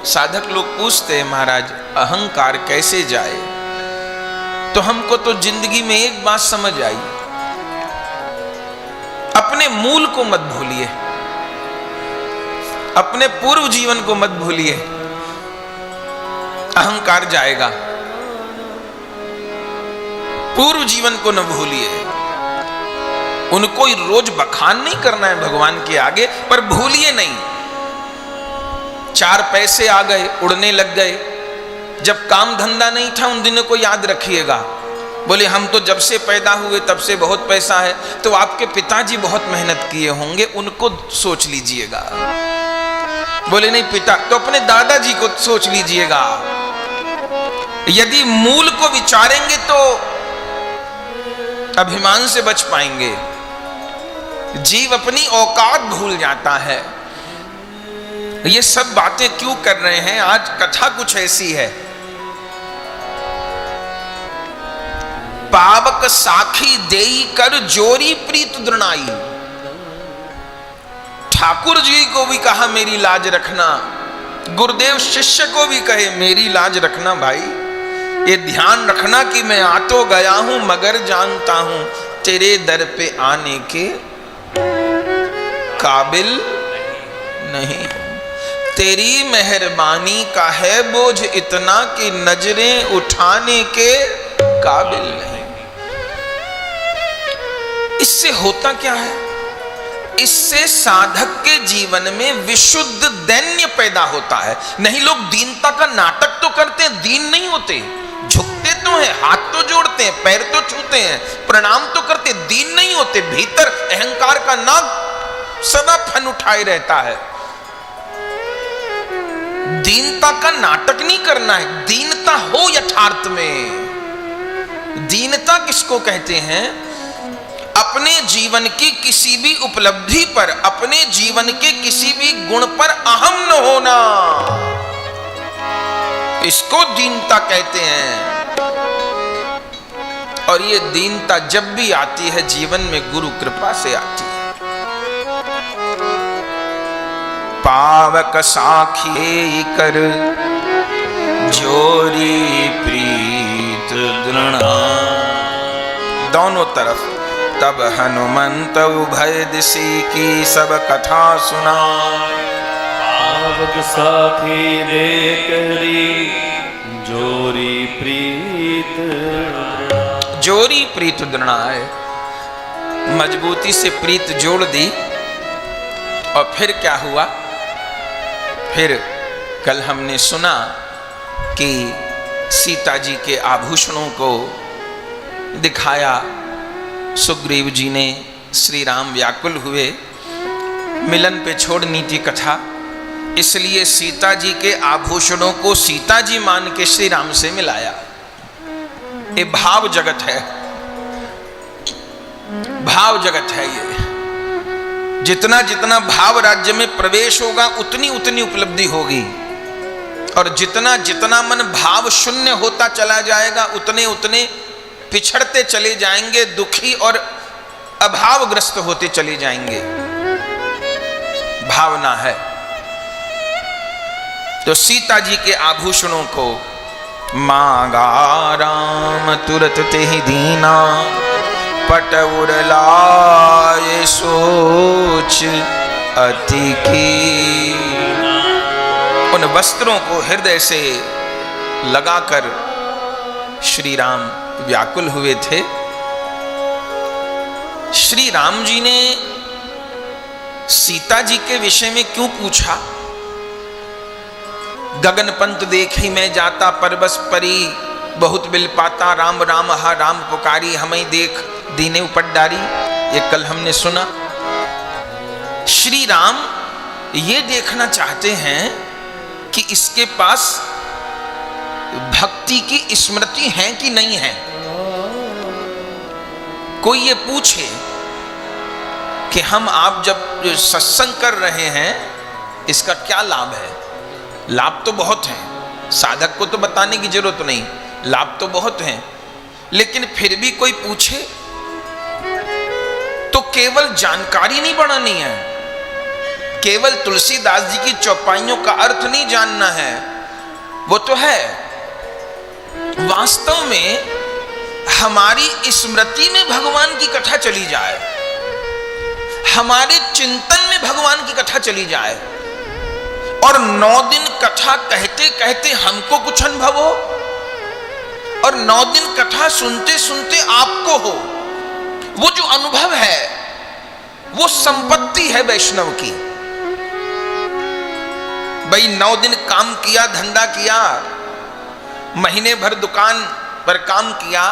साधक लोग पूछते हैं महाराज अहंकार कैसे जाए, तो हमको तो जिंदगी में एक बात समझ आई, अपने मूल को मत भूलिए, अपने पूर्व जीवन को मत भूलिए, अहंकार जाएगा। पूर्व जीवन को न भूलिए, उनको रोज बखान नहीं करना है भगवान के आगे, पर भूलिए नहीं। 4 पैसे आ गए, उड़ने लग गए, जब काम धंधा नहीं था उन दिनों को याद रखिएगा। बोले हम तो जब से पैदा हुए तब से बहुत पैसा है, तो आपके पिताजी बहुत मेहनत किए होंगे, उनको सोच लीजिएगा। बोले नहीं पिता, तो अपने दादाजी को सोच लीजिएगा। यदि मूल को विचारेंगे तो अभिमान से बच पाएंगे। जीव अपनी औकात भूल जाता है। ये सब बातें क्यों कर रहे हैं? आज कथा कुछ ऐसी है। पावक साखी देई कर जोरी प्रीत दृणाई। ठाकुर जी को भी कहा मेरी लाज रखना, गुरुदेव शिष्य को भी कहे मेरी लाज रखना भाई, ये ध्यान रखना कि मैं आ तो गया हूं मगर जानता हूं तेरे दर पे आने के काबिल नहीं। तेरी मेहरबानी का है बोझ इतना कि नजरें उठाने के काबिल नहीं। इससे होता क्या है? इससे साधक के जीवन में विशुद्ध दैन्य पैदा होता है। नहीं, लोग दीनता का नाटक तो करते हैं, दीन नहीं होते, झुकते तो हैं, हाथ तो जोड़ते हैं, पैर तो छूते हैं, प्रणाम तो करते, दीन नहीं होते। भीतर अहंकार का नाग सदा फन उठाए रहता है। दीनता का नाटक नहीं करना है, दीनता हो यथार्थ में। दीनता किसको कहते हैं? अपने जीवन की किसी भी उपलब्धि पर, अपने जीवन के किसी भी गुण पर अहम न होना, इसको दीनता कहते हैं। और ये दीनता जब भी आती है जीवन में गुरु कृपा से आती है। पावक साखी कर जोरी प्रीत दृढ़ा। दोनों तरफ तब हनुमंत उभय दिशि की सब कथा सुना। पावक साखी दे करी जोरी प्रीत। जोरी प्रीत दृढ़ा है, मजबूती से प्रीत जोड़ दी। और फिर क्या हुआ? फिर कल हमने सुना कि सीता जी के आभूषणों को दिखाया। सुग्रीव जी ने, श्री राम व्याकुल हुए, मिलन पे छोड़नी थी कथा, इसलिए सीता जी के आभूषणों को सीता जी मान के श्री राम से मिलाया। ये भाव जगत है, भाव जगत है ये। जितना जितना भाव राज्य में प्रवेश होगा उतनी उतनी उपलब्धि होगी, और जितना जितना मन भाव शून्य होता चला जाएगा उतने उतने पिछड़ते चले जाएंगे, दुखी और अभावग्रस्त होते चले जाएंगे। भावना है। तो सीता जी के आभूषणों को मांगा राम तुरत ते ही दीना, पट उड़लाए सोच अति की। उन वस्त्रों को हृदय से लगाकर श्री राम व्याकुल हुए थे। श्री राम जी ने सीता जी के विषय में क्यों पूछा? गगन पंत देखी मैं जाता परबस परी, बहुत बिल पाता राम राम हा राम पुकारी, हमें देख दीने उपट डारी। ये कल हमने सुना। श्री राम ये देखना चाहते हैं कि इसके पास भक्ति की स्मृति है कि नहीं है। कोई ये पूछे कि हम आप जब सत्संग कर रहे हैं इसका क्या लाभ है? लाभ तो बहुत हैं, साधक को तो बताने की जरूरत नहीं, लाभ तो बहुत हैं, लेकिन फिर भी कोई पूछे तो केवल जानकारी नहीं बढ़ानी है, केवल तुलसीदास जी की चौपाइयों का अर्थ नहीं जानना है, वो तो है, वास्तव में हमारी स्मृति में भगवान की कथा चली जाए, हमारे चिंतन में भगवान की कथा चली जाए, और 9 दिन कथा कहते कहते हमको कुछ अनुभव हो, और 9 दिन कथा सुनते सुनते आपको हो। वो जो अनुभव है वो संपत्ति है वैष्णव की। भाई 9 दिन काम किया, धंधा किया, महीने भर दुकान पर काम किया,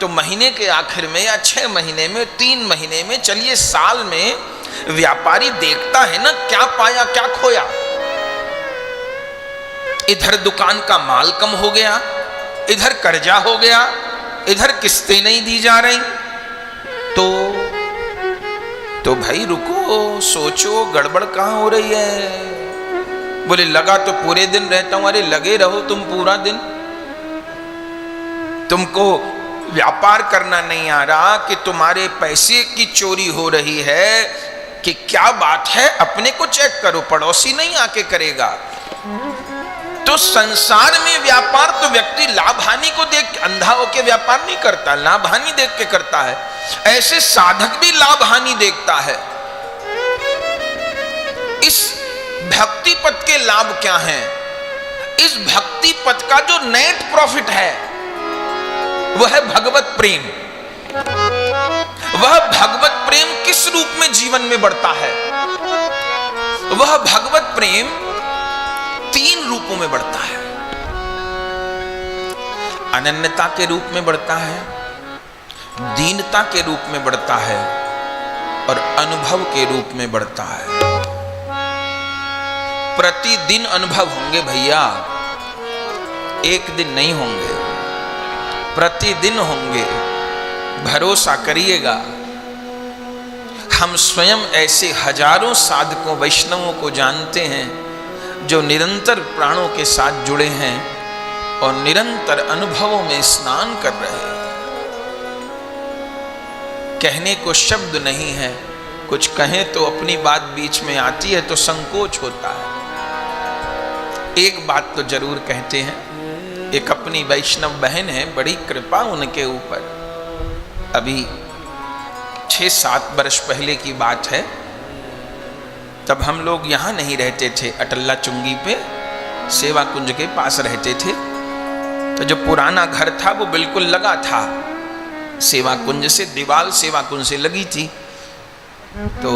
तो महीने के आखिर में या 6 महीने में, 3 महीने में, चलिए साल में, व्यापारी देखता है ना क्या पाया क्या खोया। इधर दुकान का माल कम हो गया, इधर कर्जा हो गया, इधर किस्तें नहीं दी जा रही, तो भाई रुको, सोचो गड़बड़ कहां हो रही है। बोले लगा तो पूरे दिन रहता हूं। अरे लगे रहो तुम पूरा दिन, तुमको व्यापार करना नहीं आ रहा कि तुम्हारे पैसे की चोरी हो रही है कि क्या बात है, अपने को चेक करो, पड़ोसी नहीं आके करेगा। तो संसार में व्यापार तो व्यक्ति लाभ हानि को देख अंधा होकर व्यापार नहीं करता, लाभ हानि देख के करता है। ऐसे साधक भी लाभ हानि देखता है। इस भक्ति पथ के लाभ क्या हैं? इस भक्ति पथ का जो नेट प्रॉफिट है वह है भगवत प्रेम। वह भगवत प्रेम किस रूप में जीवन में बढ़ता है? वह भगवत प्रेम 3 रूपों में बढ़ता है। अनन्यता के रूप में बढ़ता है, दीनता के रूप में बढ़ता है, और अनुभव के रूप में बढ़ता है। प्रतिदिन अनुभव होंगे भैया, एक दिन नहीं होंगे, प्रतिदिन होंगे, भरोसा करिएगा। हम स्वयं ऐसे हजारों साधकों वैष्णवों को जानते हैं जो निरंतर प्राणों के साथ जुड़े हैं और निरंतर अनुभवों में स्नान कर रहे हैं। कहने को शब्द नहीं है, कुछ कहें तो अपनी बात बीच में आती है तो संकोच होता है। एक बात तो जरूर कहते हैं, एक अपनी वैष्णव बहन है, बड़ी कृपा उनके ऊपर। अभी 6-7 वर्ष पहले की बात है, तब हम लोग यहाँ नहीं रहते थे, अटल्ला चुंगी पे सेवा कुंज के पास रहते थे। तो जो पुराना घर था वो बिल्कुल लगा था सेवा कुंज से, दीवार सेवा कुंज से लगी थी। तो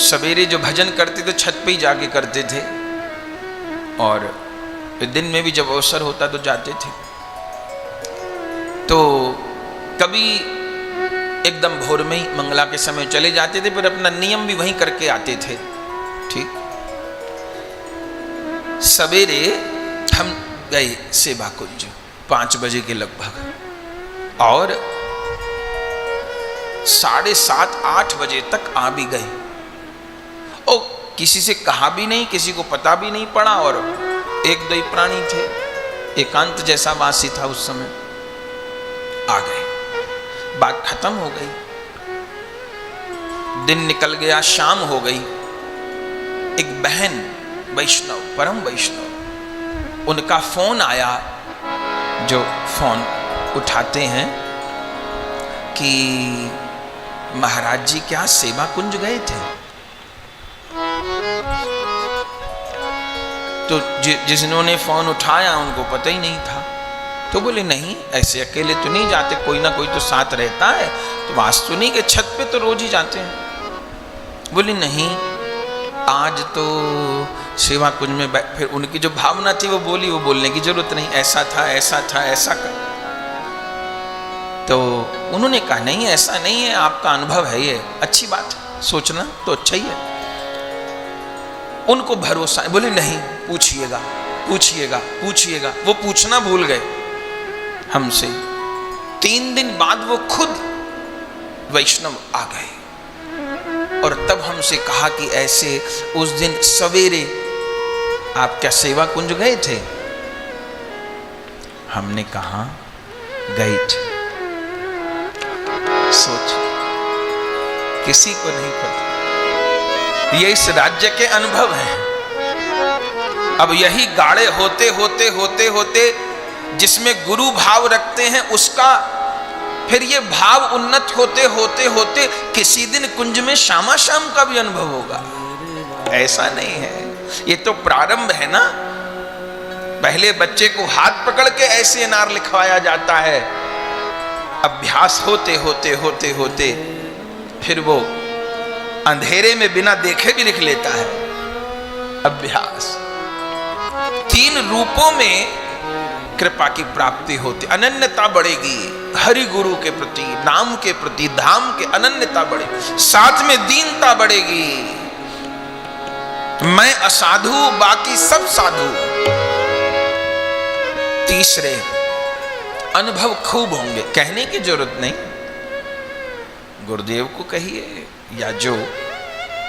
सवेरे जो भजन करते थे छत पे ही जाके करते थे, और दिन में भी जब अवसर होता तो जाते थे। तो कभी एकदम भोर में ही मंगला के समय चले जाते थे, पर अपना नियम भी वहीं करके आते थे। ठीक, सवेरे हम गए सेवा कुंज 5 बजे के लगभग, और 7:30-8 बजे तक आ भी गए। और किसी से कहा भी नहीं, किसी को पता भी नहीं पड़ा, और 1-2 ही प्राणी थे, एकांत जैसा वासी था उस समय। आ गए, बात खत्म हो गई, दिन निकल गया, शाम हो गई। एक बहन वैष्णव, परम वैष्णव, उनका फोन आया, जो फोन उठाते हैं कि महाराज जी क्या सेवा कुंज गए थे? तो जिन्होंने फोन उठाया उनको पता ही नहीं था। तो बोले नहीं, ऐसे अकेले तो नहीं जाते, कोई ना कोई तो साथ रहता है। तो वास्तु नहीं के छत पे तो रोज ही जाते हैं। बोले नहीं, आज तो सेवा कुंज में फिर उनकी जो भावना थी वो बोली, वो बोलने की जरूरत नहीं, ऐसा था ऐसा था ऐसा कर। तो उन्होंने कहा नहीं ऐसा नहीं है, आपका अनुभव है, ये अच्छी बात है, सोचना तो अच्छा ही है। उनको भरोसा है। बोले नहीं, पूछिएगा पूछिएगा पूछिएगा। वो पूछना भूल गए हमसे। 3 दिन बाद वो खुद वैष्णव आ गए, और तब हमसे कहा कि ऐसे उस दिन सवेरे आप क्या सेवा कुंज गए थे? हमने कहा गए थे। सोच, किसी को नहीं पता। ये इस राज्य के अनुभव हैं। अब यही गाढ़े होते होते होते होते जिसमें गुरु भाव रखते हैं उसका फिर ये भाव उन्नत होते होते होते किसी दिन कुंज में श्यामा श्याम का भी अनुभव होगा। ऐसा नहीं है, ये तो प्रारंभ है ना। पहले बच्चे को हाथ पकड़ के ऐसे अनार लिखवाया जाता है, अभ्यास होते होते होते होते फिर वो अंधेरे में बिना देखे भी लिख लेता है। अभ्यास 3 रूपों में कृपा की प्राप्ति होती, अनन्यता बढ़ेगी हरि गुरु के प्रति, नाम के प्रति, धाम के अनन्यता बढ़ेगी, साथ में दीनता बढ़ेगी। मैं असाधु बाकी सब साधु। तीसरे अनुभव खूब होंगे, कहने की जरूरत नहीं, गुरुदेव को कहिए या जो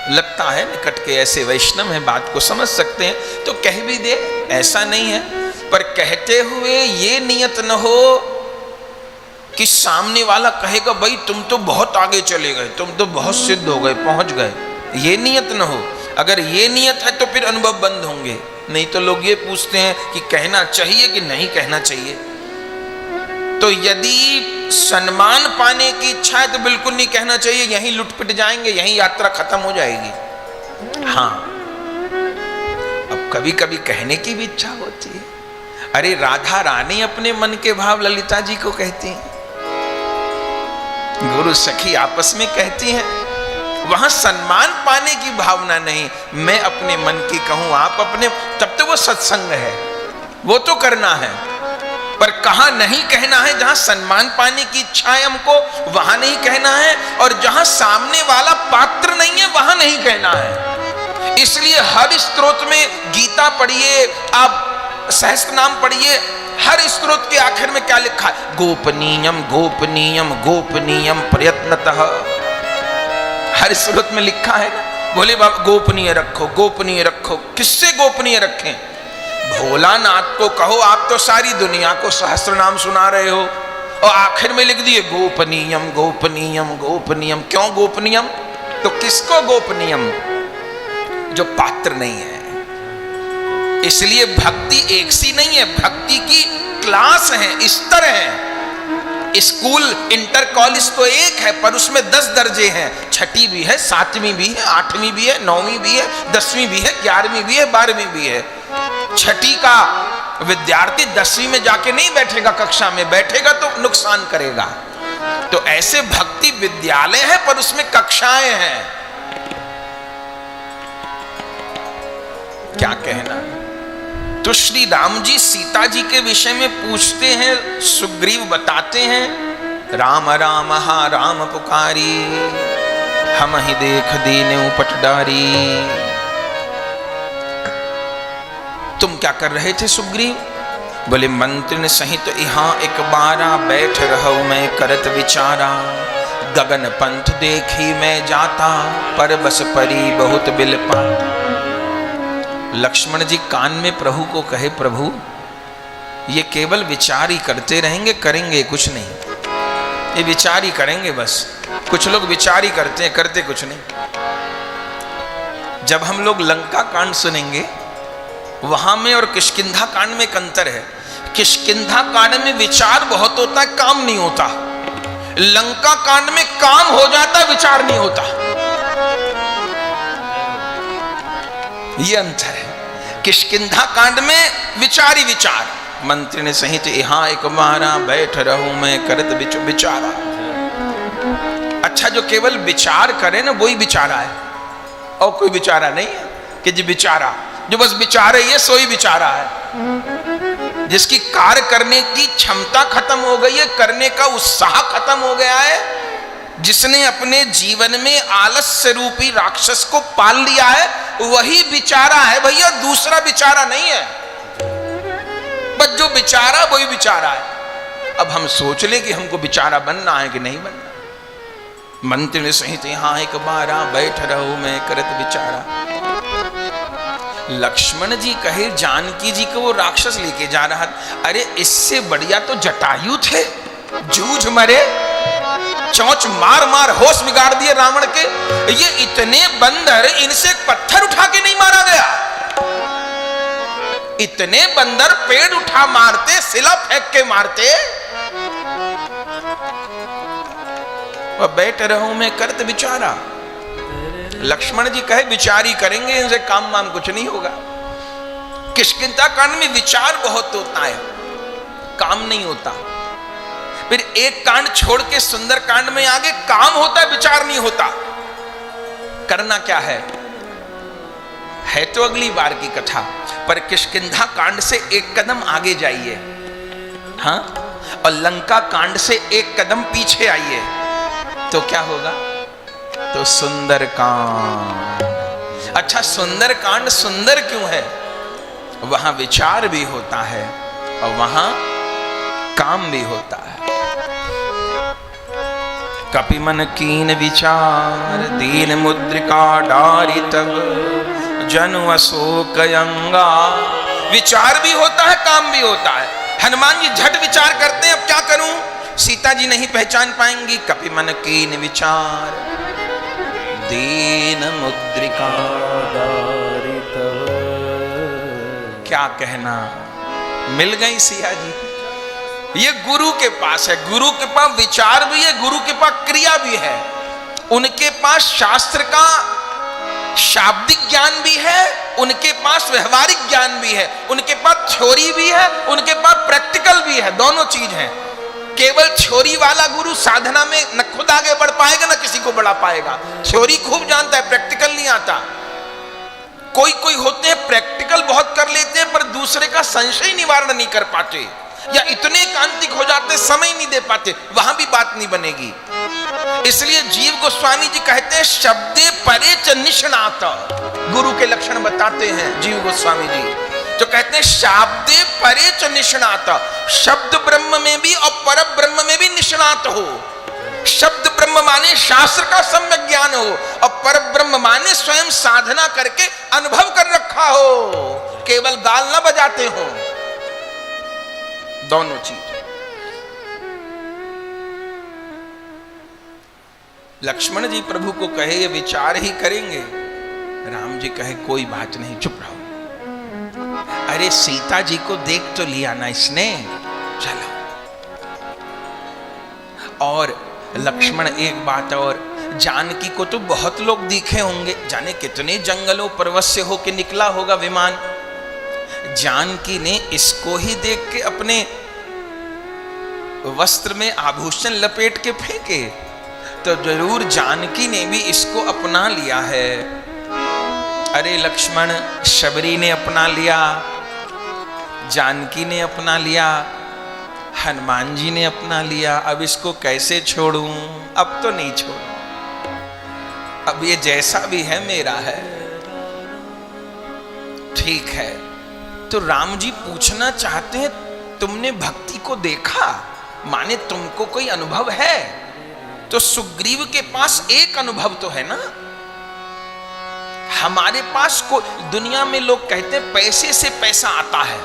लगता है निकट के ऐसे वैष्णव हैं बात को समझ सकते हैं तो कह भी दे, ऐसा नहीं है। पर कहते हुए ये नियत न हो कि सामने वाला कहेगा भाई तुम तो बहुत आगे चले गए, तुम तो बहुत सिद्ध हो गए, पहुंच गए, ये नियत न हो। अगर ये नियत है तो फिर अनुभव बंद होंगे। नहीं तो लोग ये पूछते हैं कि कहना चाहिए कि नहीं कहना चाहिए। तो यदि सम्मान पाने की इच्छा है तो बिल्कुल नहीं कहना चाहिए, यहीं लुटपिट जाएंगे, यहीं यात्रा खत्म हो जाएगी। हाँ, अब कभी कभी कहने की भी इच्छा होती है। अरे राधा रानी अपने मन के भाव ललिता जी को कहती हैं, गुरु सखी आपस में कहती हैं, वहां सम्मान पाने की भावना नहीं, मैं अपने मन की कहूं आप अपने, तब तो वो सत्संग है, वो तो करना है। पर कहां नहीं कहना है, जहां सम्मान पाने की इच्छा है हमको वहां नहीं कहना है, और जहां सामने वाला पात्र नहीं है वहां नहीं कहना है। इसलिए हर स्तोत्र में गीता पढ़िए, आप सहस्त्र नाम पढ़िए, हर स्तोत्र के आखिर में क्या लिखा है, गोपनीयम गोपनीयम गोपनीयम प्रयत्नतः। हर स्तोत्र में लिखा है ना, बोले बाबा गोपनीय रखो, गोपनीय रखो। किससे गोपनीय रखें? भोलानाथ को कहो आप तो सारी दुनिया को सहस्त्र नाम सुना रहे हो, और आखिर में लिख दिए गोपनीयम गोपनीयम गोपनीयम। क्यों गोपनीयम? तो किसको गोपनीयम? जो पात्र नहीं है। इसलिए भक्ति एक सी नहीं है, भक्ति की क्लास है, स्तर है। स्कूल इंटर कॉलेज तो एक है पर उसमें 10 दर्जे हैं, 6ठी भी है, 7वीं भी है, 8वीं भी है, 9वीं भी है, 10वीं भी है, 11वीं भी है, 12वीं भी है। 6ठी का विद्यार्थी 10वीं में जाके नहीं बैठेगा, कक्षा में बैठेगा तो नुकसान करेगा। तो ऐसे भक्ति विद्यालय है पर उसमें कक्षाएं हैं। क्या कहना। तो श्री राम जी सीता जी के विषय में पूछते हैं, सुग्रीव बताते हैं, राम राम हा राम पुकारी, हम ही देख दीने उपट डारी। तुम क्या कर रहे थे सुग्रीव? बोले मंत्रिन सहित यहाँ एक बारा, बैठ रहूं मैं करत विचारा, गगन पंथ देखी मैं जाता, पर बस परी बहुत बिलपा। लक्ष्मण जी कान में प्रभु को कहे, प्रभु ये केवल विचार ही करते रहेंगे, करेंगे कुछ नहीं, ये विचार ही करेंगे बस। कुछ लोग विचार ही करते हैं, करते कुछ नहीं। जब हम लोग लंका कांड सुनेंगे, वहां में और किष्किंधा कांड में एक अंतर है। किष्किंधा कांड में विचार बहुत होता है, काम नहीं होता। लंका कांड में काम हो जाता, विचार नहीं होता। ये अंतर है। किष्किंधा कांड में विचार ही विचार, मंत्री ने सहित यहाँ एक मारा, बैठ रहूं मैं करत विचारा। अच्छा, जो केवल विचार करे ना वही विचारा है, और कोई विचारा नहीं है कि जी विचारा, जो बस विचार है ये सोई विचारा है। जिसकी कार्य करने की क्षमता खत्म हो गई है, करने का उत्साह खत्म हो गया है, जिसने अपने जीवन में आलस्य रूपी राक्षस को पाल लिया है, वही विचारा है भैया, दूसरा विचारा नहीं है। बस जो विचारा वही विचारा है। अब हम सोच ले कि हमको विचारा बनना है कि नहीं बनना। मंत्र ने सहित यहाँ एक बारा, बैठ रहो मैं करत विचारा। लक्ष्मण जी कहे जानकी जी को वो राक्षस लेके जा रहा था। अरे इससे बढ़िया तो जटायु थे, जूझ मरे। चोंच मार मार होश बिगाड़ दिए रावण के। ये इतने बंदर, इनसे एक पत्थर उठा के नहीं मारा गया। इतने बंदर पेड़ उठा मारते, सिला फेंक के मारते। वह बैठ रहूं मैं करत विचारा। लक्ष्मण जी कहे विचार ही करेंगे, इनसे काम वाम कुछ नहीं होगा। किष्किंधा कांड में विचार बहुत होता है, काम नहीं होता। फिर एक कांड छोड़ के सुंदर कांड में आगे काम होता है, विचार नहीं होता। करना क्या है तो अगली बार की कथा। पर किष्किंधा कांड से एक कदम आगे जाइए, हाँ, और लंका कांड से एक कदम पीछे आइए तो क्या होगा? तो सुंदर कांड। अच्छा, सुंदर कांड सुंदर क्यों है? वहां विचार भी होता है और वहां काम भी होता है। कपि मन कीन विचार, दीन मुद्रिका डारी तब जनु अशोक अंगा। विचार भी होता है, काम भी होता है। हनुमान जी झट विचार करते हैं, अब क्या करूं? सीता जी नहीं पहचान पाएंगी। कपि मन कीन विचार, दीन मुद्रिका डारी तब। क्या कहना, मिल गई सिया जी। ये गुरु के पास है, गुरु के पास विचार भी है, गुरु के पास क्रिया भी है। उनके पास शास्त्र का शाब्दिक ज्ञान भी है, उनके पास व्यवहारिक ज्ञान भी है, उनके पास थ्योरी भी है, उनके पास प्रैक्टिकल भी है। दोनों चीज है। केवल थ्योरी वाला गुरु साधना में न खुद आगे बढ़ पाएगा न किसी को बढ़ा पाएगा। थ्योरी खूब जानता है, प्रैक्टिकल नहीं आता। कोई कोई होते हैं प्रैक्टिकल बहुत कर लेते हैं पर दूसरे का संशय निवारण नहीं कर पाते, या इतने कांतिक हो जाते समय नहीं दे पाते, वहां भी बात नहीं बनेगी। इसलिए जीव गोस्वामी जी कहते हैं शब्दे परे च निष्णात। गुरु के लक्षण बताते हैं जीव गोस्वामी जी, जो कहते हैं शाब्दे परे च निष्णात। शब्द ब्रह्म में भी और पर ब्रह्म में भी निष्णात हो। शब्द ब्रह्म माने शास्त्र का सम्यक ज्ञान हो, और पर ब्रह्म माने स्वयं साधना करके अनुभव कर रखा हो, केवल गाल ना बजाते हो। दोनों चीज। लक्ष्मण जी प्रभु को कहे ये विचार ही करेंगे। राम जी कहे कोई बात नहीं, चुप रहो। अरे सीता जी को देख तो लिया ना इसने, चलो। और लक्ष्मण एक बात और, जानकी को तो बहुत लोग दिखे होंगे, जाने कितने जंगलों पर्वत से होके निकला होगा विमान। जानकी ने इसको ही देख के अपने वस्त्र में आभूषण लपेट के फेंके, तो जरूर जानकी ने भी इसको अपना लिया है। अरे लक्ष्मण, शबरी ने अपना लिया, जानकी ने अपना लिया, हनुमान जी ने अपना लिया, अब इसको कैसे छोड़ूं? अब तो नहीं छोड़ूं, अब ये जैसा भी है मेरा है। ठीक है, तो राम जी पूछना चाहते हैं तुमने भक्ति को देखा, माने तुमको कोई अनुभव है? तो सुग्रीव के पास एक अनुभव तो है ना। हमारे पास को दुनिया में लोग कहते हैं पैसे से पैसा आता है,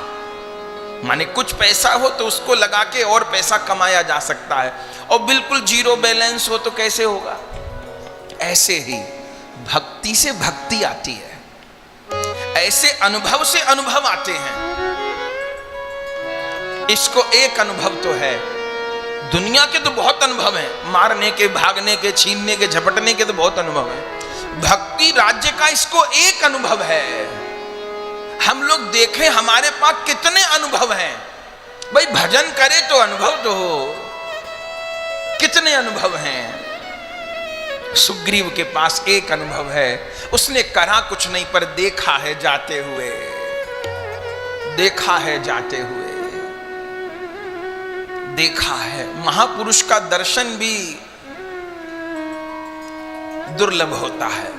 माने कुछ पैसा हो तो उसको लगा के और पैसा कमाया जा सकता है, और बिल्कुल जीरो बैलेंस हो तो कैसे होगा? ऐसे ही भक्ति से भक्ति आती है, ऐसे अनुभव से अनुभव आते हैं। इसको एक अनुभव तो है, दुनिया के तो बहुत अनुभव हैं, मारने के, भागने के, छीनने के, झपटने के तो बहुत अनुभव हैं। भक्ति राज्य का इसको एक अनुभव है। हम लोग देखें हमारे पास कितने अनुभव हैं। भाई भजन करे तो अनुभव तो हो, कितने अनुभव हैं। सुग्रीव के पास एक अनुभव है, उसने करा कुछ नहीं पर देखा है जाते हुए, देखा है जाते हुए, देखा है। महापुरुष का दर्शन भी दुर्लभ होता है।